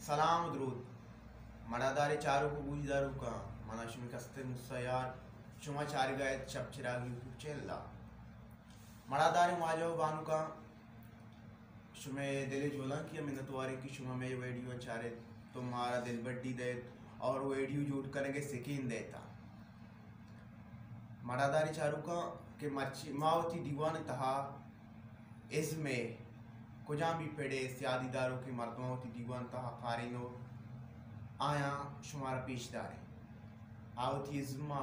सलाम द्रुद मनादारे चारू को गुजदारू का मना शुमी कस्ते मुसयार शुमा चार गए चप चिराग यूट्यूब चैनल मनादारे माजो बानु का शुमे दिले जोला की मिन्नतवारे की शुमा में वीडियो चारे तुम्हारा दिल बड्डी दे और वीडियो जूट करेंगे सिकीन देता मनादारे चारू का के मर्ची मावती दीवान तहा इसमें कुजा भी पेड़े सियादीदारों की मर्दमावती दीवान तहा फारिनो आया शुमार पेशदार आवती इज़्मा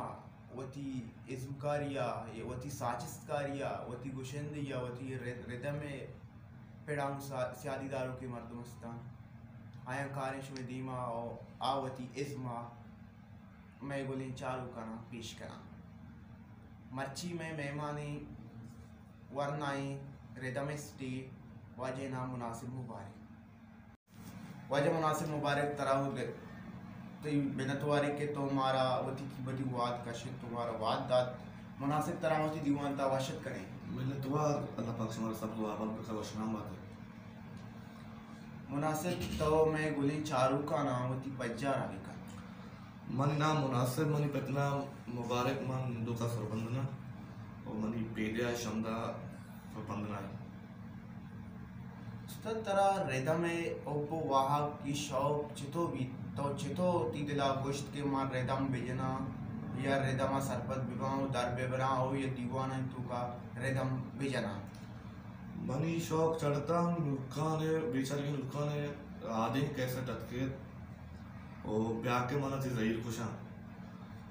वती इज़्मकारिया वती साजिशकारिया वती गुशंदिया वती रिदम पेड़ाऊं सियादीदारों की मर्दमस्तान आया कारिश में दीमा और आवती इज़्मा मैं बोलें चारू का ना पेश करा मर्ची में मेहमानी वरनाई रिदम स्टे वजह नाम मुनासिब मुबारक वजह मुनासिब मुबारक तराउद तो बेनतवारे के तुम्हारा वती की बड़ी वाद का शिक तुम्हारा वाद दात मुनासिब तरावती दीवान ता वाशत करें बेनतवार अल्लाह पाक से हमारा सब दुआ बल का वशनाम बात है मुनासिब तो मैं गुली चारू का नाम वती पज्जा रावी का मन नाम मुनासिब मनी पतना मुबारक मन दो का सरबंदना और मनी पेड़िया शमदा सरबंदना है तरह रिदम ओपो वाहा की शौक चितो भी तो चितो ती दिला गोश्त के मार रिदम बिजना या रिदम सरपत बिबाओ दर बेबरा हो या दीवाना तू का रिदम बिजना मनी शौक चढ़ता लुकाने बेचारे के लुकाने आधे कैसे टटके और ब्याह के मना थी ज़हीर खुशा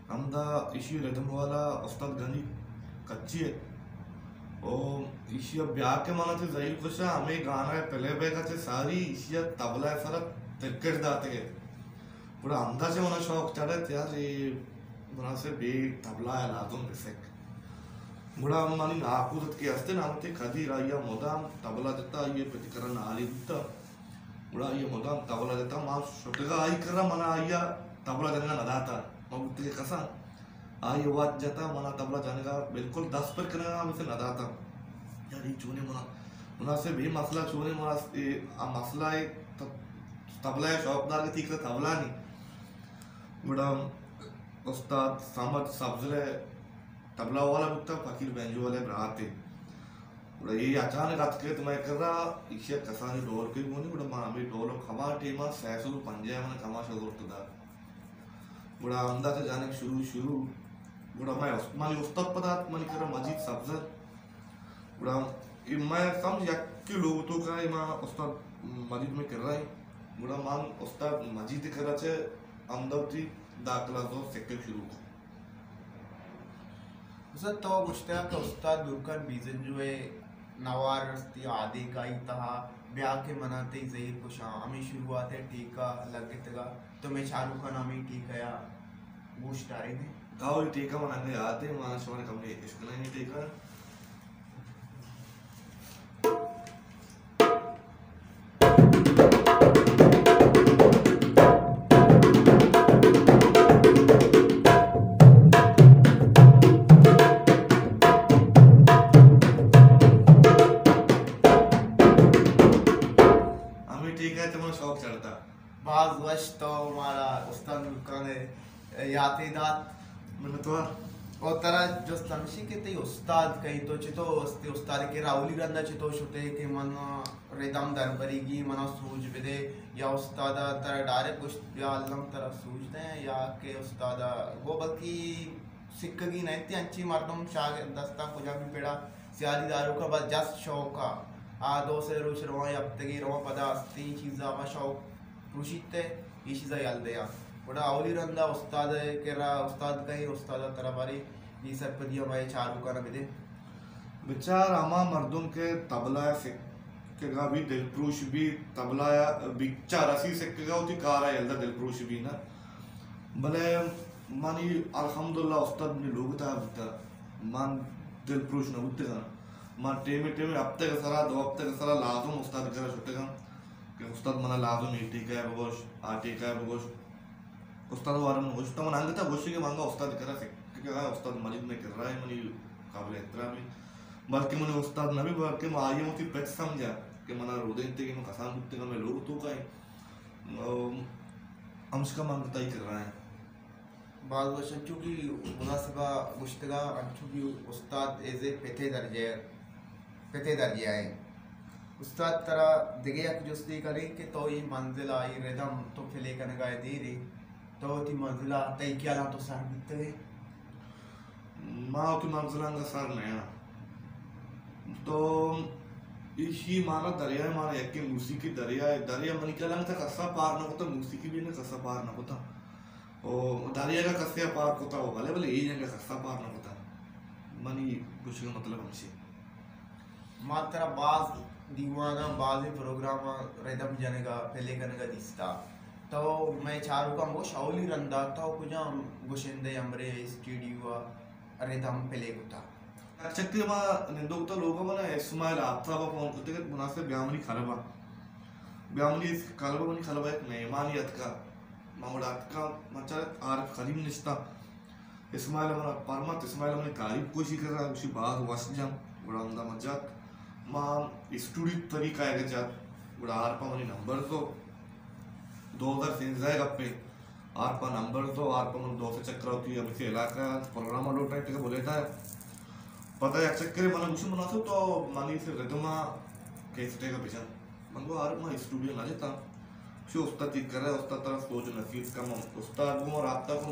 हमदा इसी रिदम वाला उस्ताद गनी कच्ची है और इशिया ब्याह के माना थे ज़हीर खुशा हमें गाना है पहले बेगा थे सारी इशिया तबला है सारा तिरकट दाते के पूरा अंदर से मना शौक चढ़े थे यार ये मना से बे तबला है लाजुम बिसेक बुढ़ा मानी नाकुदत के हस्ते नाम थे खदी राया मोदाम तबला देता ये प्रतिकरण आली देता बुढ़ा ये मोदाम तबला देता मां छोटेगा आई कर रहा मना आया तबला देना नदाता मां बुत्ते के कसा आई वाद जाता मना तबला जाने का बिल्कुल 10 पर करना मुझसे नदाता यार ये चूने मना से भी मसला चूने मना मसला है तबला है शौकदार के ठीक से तबला नहीं बड़ा उस्ताद सामद सब्जरे तबला वाला बुकता फकीर बैंजो वाले बराते बड़ा ये अचानक रात के तुम्हें कर रहा इसे कसाने डोर के बोनी बड़ा मां भी डोलो खमा टेमा सैसुल पंजे मैंने खमा शगोर दा बड़ा अंदाज से जाने शुरू बड़ा मैं मानी उस्ताद पदार्थ मानी कर मजीद सब्जर बड़ा मैं समझ या कि लोग तो का मैं उस्ताद मजीद में कर रहा है बड़ा मान उस्ताद मजीद कर रहा है अंदर थी दाखला तो सेक्टर शुरू को उसे तो मुश्तया का उस्ताद दुर्कन बीजन जो है नवार रस्ती आदि का इतहा ब्याह के मनाते ज़हीर खुशा हमें शुरुआत है टीका लगे तगा तो मैं चारू का नाम ही टीका या गोश्त आ रहे थे गाँव टीका मनाने आते हैं माना शुमारे कम नहीं इसका नहीं टीका हमें टीका है तुम्हारा शौक चढ़ता बाज वश तो हमारा उस्ताद ने यातेदात बेनतवार और तरह जो तमशी के ते उस्ताद कहीं तो चितो उस्ते उस्ताद के राउली रंदा चितो छुटे के मन रेदम दरबरीगी मना सूझ बिदे या उस्ताद तर डायरेक्ट कुछ या अल्लम तरह सूझते हैं या के उस्ताद वो बल्कि सिक्कगी नहीं थी अच्छी मर्दम शाग दस्ता कुजा भी पेड़ा सियादी दारू का बस जस शौका आ दो से रुश रवा या तगी रवा पदा अस्ती चीज़ा मा शौक रुशिते ये चीज़ा याद दिया बड़ा अवली रंदा उस्ताद के रा उस्ताद कहीं उस्ताद तरह बारी ये सब पदिया भाई चारू का ना बिदे बेचार आमा मर्दों के तबला सिक्केगा भी दिलप्रूश भी तबला बिच्चा रसी सिक्केगा उती कारा यल्दा दिलप्रूश भी ना भले मानी अल्हम्दुलिल्लाह उस्ताद ने लोग था बुता मान दिलप्रूश ना बुते का मान टेमे अब तक सरा 2 हफ्ते का सरा लाजुम उस्ताद करा छुट्टे का कि उस्ताद मना लाजुम ही टीका है बगोश आ टीका है बगोश उस्ताद वारन उस्ताद मन आंगता गोशी के मांगा उस्ताद करा सिक्केगा उस्ताद मजिद में कर रहा है मनी काबिल एहतराम है बल्कि मैंने उस्ताद नबी बल्कि मैं आये मुझे पेट समझा कि मना रोदे इंते कि मैं कसान बुत्ते का मैं लोग तो का है हमशका मांगता ही कर रहा है बाल वशन चूंकि मुनासिबा गुश्तगा चूंकि उस्ताद एज ए पेते दर्जे आए उस्ताद तरह दिगे एक जुस्ती करें कि तो ये मंजिल आई रिदम तो फिले कन गाय दे रे तो ती मंजिला तई क्या ना तो सर बिते माँ की मंजिलांगा सर नया तो इसी माना दरिया माना एक मूसिकी दरिया मनी कलंग था कस्सा पार न होता मूसिकी भी ने कस्सा पार न होता और दरिया का कस्सा पार होता वो भले भले यही जगह कस्सा पार न होता मनी कुछ का मतलब हमसे मात्रा बाज दीवाना बाज प्रोग्राम रिदम जनेगा पहले कनेगा दिसता तो मैं चारू का वो शाउली रंदा तो कुछ गुशिंदे हमरे स्टूडियो रिदम पहले होता चक्कर में निंदोक्ता लोगों में ना इस्माइल आपका वो फोन करते हैं मुनासिब ब्यामनी खलबा बनी खलबा एक मेहमानियत का मामूलात का मचार आरिफ खलीम निश्ता इस्माइल हमारा परमत इस्माइल हमारी तारीफ कोशिश कर रहा है उसी बात वस्जम बड़ा अंदा मजाक माँ स्टूडियो तरीका है जात बड़ा आरपा मनी नंबर तो 2003 जाएगा पे आरपा नंबर तो आरपा मन 2 से चक्कर होती है अभी से इलाका प्रोग्राम लोट टाइप का बोले था पता है चक्कर mana musim menasuk to mani se redoma ke stega pisan mango har ma studio na jeta shi ustad tik kar raha है ustad तरफ सोच नसीब का ustad को राब्ता को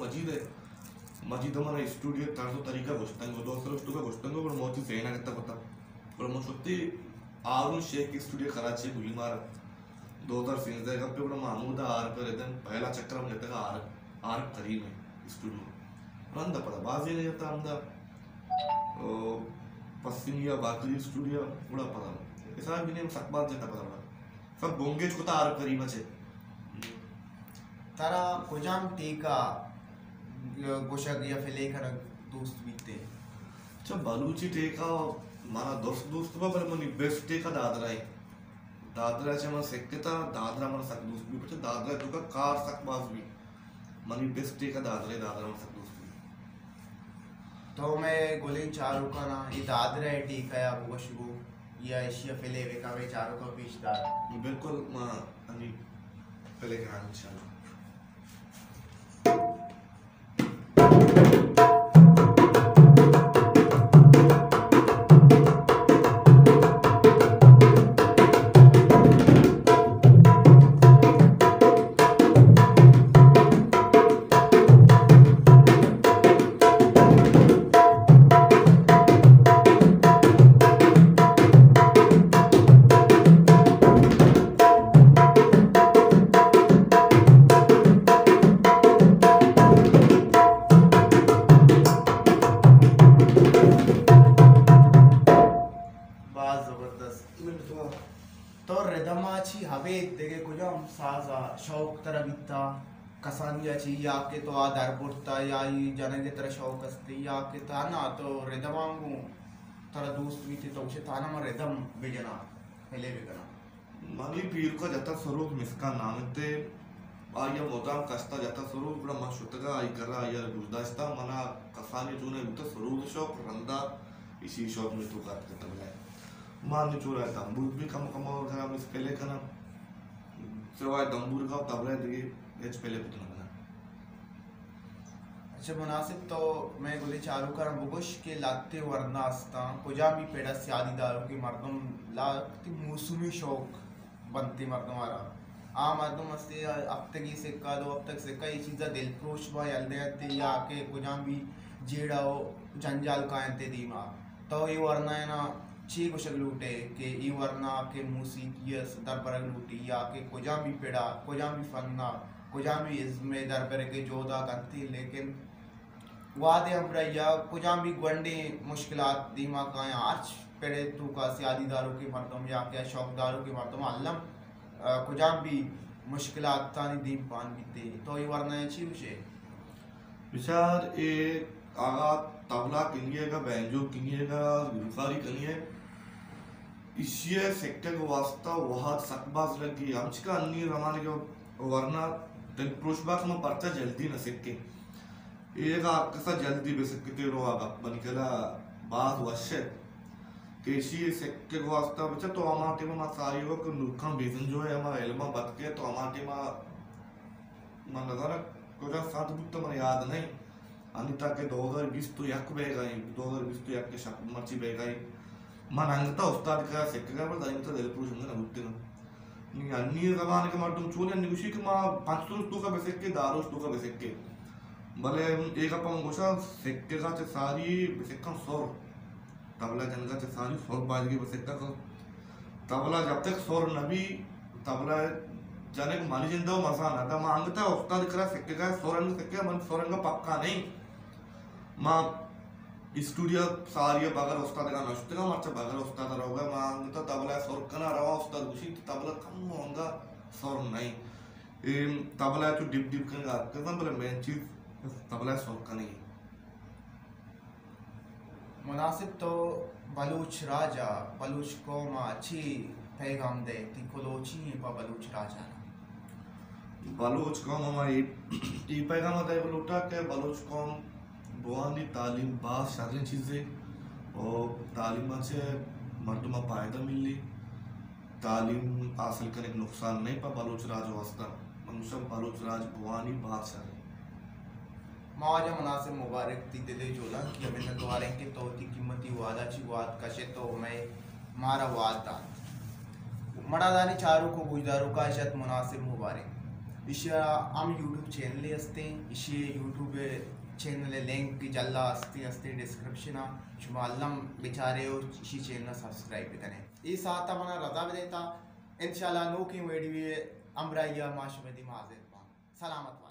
मजीद हमारा स्टूडियो तारसो तरीका गोश्तंगो दोसरो स्टूडियो गोश्तंगो पर मोती सेना करता पता पर मोसुत्ती आरुन शेख स्टूडियो कराची गुलीमार 2003 का पे बड़ा महमूद आर पर एकदम पहला चक्कर हम लेते का आर करीब है स्टूडियो रंदा पड़ा बाजी नहीं जाता अंदा पश्चिमिया बाकरी स्टूडियो बड़ा पता ऐसा भी नहीं सकबात जाता पता बड़ा सब बोंगेज को तार करीब है तारा कुजाम टीका गोशक या फिले कर दोस्त बीते अच्छा बालूची टेका माना दोस्त पर मनी बेस्ट टेका दादरा से मन सेकता दादरा मन सक दोस्त भी बच्चे दादरा तो का कार सकबाज भी मनी बेस्ट टेका दादरा मन सक दोस्त भी तो मैं गोलिन चारों का ना ये दादरा है टीका या वो शुरू या एशिया फिले वे का वे चारों का पेशदार बिल्कुल मां अनि पहले के हाल इंशाल्लाह तो रिदमाची हवे देगे कुजम साजा शौक तरह बिता कसानिया ची या के तो आधार पुरता या ये जाने के तरह शौक अस्ते या के ताना तो रिदमांगू तरह दोस्त भी थे तो उसे ताना में रिदम बेजना पहले बेगना माली पीर को जाता स्वरूप मिसका नामते आया मोताम कस्ता जाता स्वरूप बड़ा मशुतगा आई करा आया गुजदास्ता मना कसानी तूने तो स्वरूप शौक रंदा इसी शौक में तो काट करता है मान चूरा दंबूर भी कम और घर में पहले का ना सिवाय दंबूर का तबला दिए एच पहले पुतना बना अच्छा मुनासिब तो मैं बोले चारू का बुगुश के लाते वरनास्ता कुजा भी पेड़ा सियादीदारों की मर्दम लाती मौसमी शौक बनती मर्दमारा आ मर्दम अस्ते अब तक ही सिक्का दो अब तक सिक्का ये चीज़ा दिलफ्रोश भाई अलदे या के कुजा भी जेड़ा हो जंजाल कायते दीमा तो ये वरना है ना ची कुशक लूटे के ई वरना के मूसीकी दरबर लूटी या के कुजा भी पेड़ा कुजा भी फन्ना कुजा भी इसमें दरबर के जोदा करती लेकिन वादे हमरा या कुजा भी गंडे मुश्किलात दीमा का आर्च पेड़े तू का सियादीदारों के मर्दम या के शौकदारों के मर्दम अल्लम कुजा भी मुश्किलात तानी दीम पान बीते तो ये वरना है ची उसे विचार ए आगा तबला किनिएगा बैंजो किनिएगा गुलकारी किनिए इसी सेक्टर को वास्ता वहाँ सकबाज लगी हमचका अन्नी रमाने के वरना दिल प्रोशबाक में पड़ता जल्दी न सके एक आकसा जल्दी बेसकते रो आगा बनिकला बात वशे केशी सेक्के को वास्ता बच्चा तो हमारे में सारी वो को नुकसान बेसन जो है हमारा इल्मा बत के तो हमारे में मन नजर कुछ साथ बुत मन याद नहीं अनिता के 2020 तो यक बह गई 2020 तो यक के शक मर्ची बह गई मन अंगता उस्ताद का सेक्के का पर अंगता दिल पुरुष अंगना बुत्ते ना नहीं अन्य जमाने के मार तुम चूने निगुशी के माँ 500 तो का बेसेक्के दारोश तो का बेसेक्के भले एक अपन गोशा सेक्के का चे सारी बेसेक्का सोर तबला जनगा चे सारी सोर बाजगी बेसेक्का को तबला जब तक सोर नबी तबला जाने को माली जिंदा मसाना था माँ अंगता उस्ताद करा सेक्के का सोरंग सेक्के मन सोरंग पक्का नहीं माँ स्टूडियो सारी बगर उस्ताद का नष्ट का मर्चा बगर उस्ताद रहोगा माँ अंगता तबला सोर कना रवा उस्ताद गुशी तबला कम होगा सोर नहीं तबला तो डिप डिप करेगा कैसा बोले मेन चीज तबला सोर का नहीं मुनासिब तो बलूच राजा बलूच कौम अच्छी पैगाम दे ती कोलोची पा बलूच राजा बलूच कौम हमारी ई पैगाम आता है बलूटा के बलूच कौम बुआनी तालीम बास शारीरिक चीज़ें और तालीम से मर्दमा फायदा मिली तालीम हासिल करने के नुकसान नहीं पा बलूच राज वास्ता मनुष्य बलूच राज बुआनी बास शारीरिक मावाजा मुनासिब मुबारक ती दिले जोला कि हमें नतवारे के तो ती कीमती वादा ची वाद कशे तो मैं मारा वाद दान मडादानी चारों को गुजदारों का इशत मुनासिब मुबारक इशा हम यूट्यूब चैनल असते इशे यूट्यूब चैनल लिंक की जल्ला असते डिस्क्रिप्शन शुमा अल्लम बेचारे हो इसी चैनल सब्सक्राइब करें ये साथ मना रजा भी देता इंशाल्लाह नो की वीडियो अमराइया माशमेदी माजिद सलामत